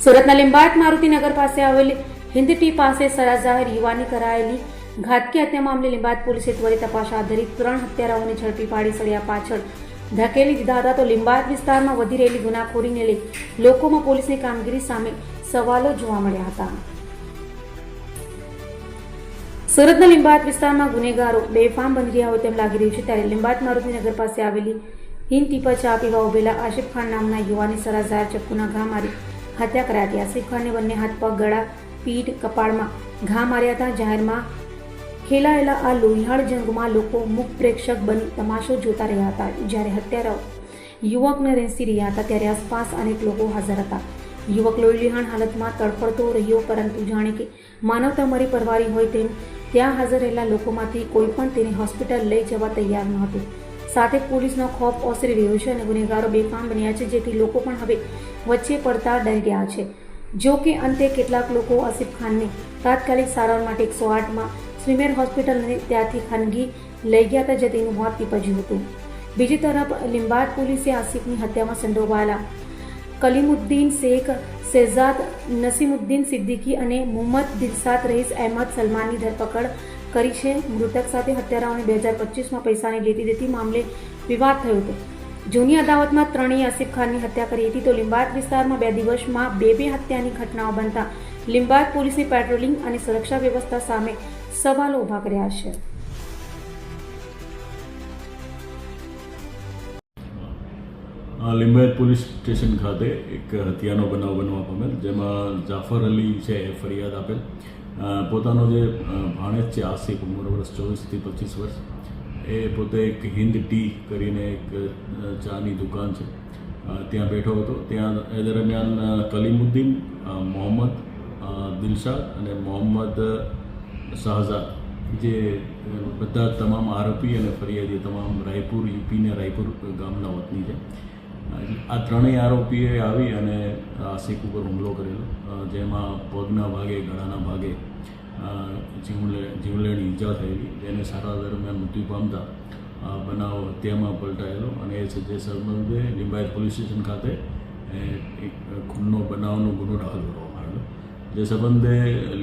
સુરતના લીંબાયત મારુતિનગર પાસે આવેલી હિન્દટી પાસે સરાજાહેર યુવાની કરાયેલી ઘાતકી હત્યા મામલે લીંબાયત પોલીસે ત્વરિત તપાસ હાથ ધરી 3 હત્યારાઓને ઝડપી પાડી સળિયા પાછળ ધકેલી દીધા હતા. તો લીંબાયત વિસ્તારમાં વધી રહેલી ગુનાખોરીને લઈ લોકોમાં પોલીસની કામગીરી સામે સવાલો જોવા મળ્યા હતા. સુરતના લીંબાયત વિસ્તારમાં ગુનેગારો બેફામ બની રહ્યા હોય તેમ લાગી રહ્યું છે. ત્યારે લીંબાયત મારુતિનગર પાસે આવેલી હિન્દટી પર ચા પીવા ઉભેલા આશિફ ખાન નામના યુવાની સરાજાહેર ચપ્પુના ઘા મારી હત્યા કરાઈ હતી. આસિફ ખાનને બંને હાથ, પગ, ગળા, પીઠ, કપાળમાં ઘા માર્યા હતા. જાહેરમાં ખેલાયેલા આ લોહિયાળ જંગમાં લોકો મુખ પ્રેક્ષક બની તમાશો જોતા રહ્યા હતા. જ્યારે હત્યારાઓ યુવકને રેંસી રહ્યા હતા ત્યારે આસપાસ અનેક લોકો હાજર હતા. યુવક લોહીલુહાણ હાલતમાં તડફડતો રહ્યો, પરંતુ જાણે કે માનવતા મરી પરવારી હોય તેમ ત્યાં હાજર રહેલા લોકોમાંથી કોઈ પણ તેને હોસ્પિટલ લઈ જવા તૈયાર ન હતું. સાથે પોલીસનો ખોફ ઓસરી રહ્યો છે અને ગુનેગારો બેફામ બન્યા છે, જેથી લોકો પણ હવે વચ્ચે પડતા ડરી ગયા છે. જો કે અંતે કેટલાક લોકો આસિફ ખાનને તાત્કાલિક સારવાર માટે 108માં સ્વીમેર હોસ્પિટલ અને ત્યાંથી ખાનગી લઈ ગયા હતા, જ્યાં તેનું મોત નીપજ્યું હતું. બીજી તરફ લીંબાયત પોલીસે આસિફની હત્યામાં સંડોવાયેલા કલીમુદ્દીન શેખ, શેહજાદ નસીમુદ્દીન સિદ્દીકી અને મોહમ્મદ દિલશાદ રઈસ અહેમદ સલમાનની ધરપકડ કરી છે. મૃતક સાથે હત્યારાઓને 2025માં પૈસાની લેતી દેતી મામલે વિવાદ થયો હતો. જૂની અદાવતમાં ત્રણેય આસિફ ખાનની હત્યા કરી હતી. તો લીંબાયત વિસ્તારમાં 2 દિવસમાં બે હત્યાની ઘટનાઓ બનતા લીંબાયત પોલીસની પેટ્રોલિંગ અને સુરક્ષા વ્યવસ્થા સામે સવાલો ઉભા કર્યા છે. લીંબાયત પોલીસ સ્ટેશન ખાતે એક હત્યાનો બનાવ બનવા પામેલ, જેમાં જાફર અલી છે એ ફરિયાદ આપેલ. પોતાનો જે ભાણેજ છે આસિફ, ઉંમર વર્ષ 24 થી 25 વર્ષ, એ પોતે એક હિન્દ ટી કરીને એક ચાની દુકાન છે ત્યાં બેઠો હતો. ત્યાં એ દરમિયાન કલીમુદ્દીન, મોહમ્મદ દિલશાદ અને મોહમ્મદ શાહજાદ, જે બધા તમામ આરોપી અને ફરિયાદી તમામ રાયપુર, યુપીને રાયપુર ગામના વતની છે. આ ત્રણેય આરોપીએ આવી અને આસિફ ઉપર હુમલો કરેલો, જેમાં પગના ભાગે, ગળાના ભાગે જીવલેણ ઈજા થયેલી, જેને સારવાર દરમિયાન મૃત્યુ પામતા બનાવ હત્યામાં પલટાયેલો. અને એ છે જે સંબંધે લીંબાયત પોલીસ સ્ટેશન ખાતે એક ખૂનનો બનાવનો ગુનો દાખલ કરવામાં આવેલો. જે સંબંધે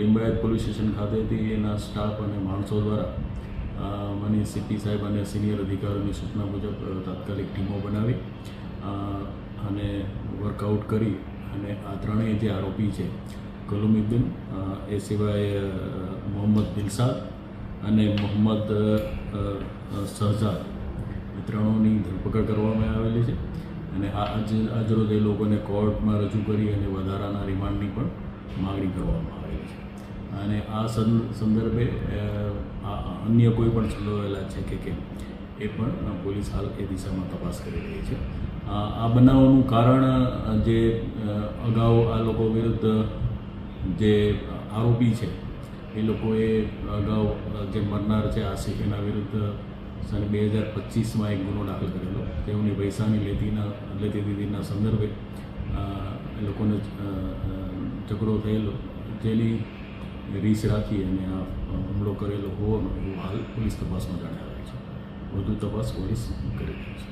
લીંબાયત પોલીસ સ્ટેશન ખાતેથી એના સ્ટાફ અને માણસો દ્વારા માનીય સીપી સાહેબ અને સિનિયર અધિકારીઓની સૂચના મુજબ તાત્કાલિક ટીમો બનાવી અને વર્કઆઉટ કરી અને આ ત્રણેય જે આરોપી છે, કલીમુદ્દીન, એ સિવાય મોહમ્મદ દિલશાદ અને મોહમ્મદ શહજાદ, એ ત્રણોની ધરપકડ કરવામાં આવેલી છે. અને આજરોજ એ લોકોને કોર્ટમાં રજૂ કરી અને વધારાના રિમાન્ડની પણ માગણી કરવામાં આવેલી છે. અને આ સંદર્ભે અન્ય કોઈ પણ સંડોવાયેલા છે કે કેમ, એ પણ પોલીસ હાલ એ દિશામાં તપાસ કરી રહી છે. આ બનાવનું કારણ જે અગાઉ આ લોકો વિરુદ્ધ જે આરોપી છે એ લોકોએ અગાઉ જે મરનાર છે આસિફ, એના વિરુદ્ધ 2025માં એક ગુનો દાખલ કરેલો. તેઓની પૈસાની લેતી દીધીના સંદર્ભે એ લોકોને ઝઘડો થયેલો, જેની રીસ રાખી અને આ હુમલો કરેલો હોવાનું એવું હાલ પોલીસ તપાસમાં જાણ્યા છે. વધુ તપાસ પોલીસ કરી રહી છે.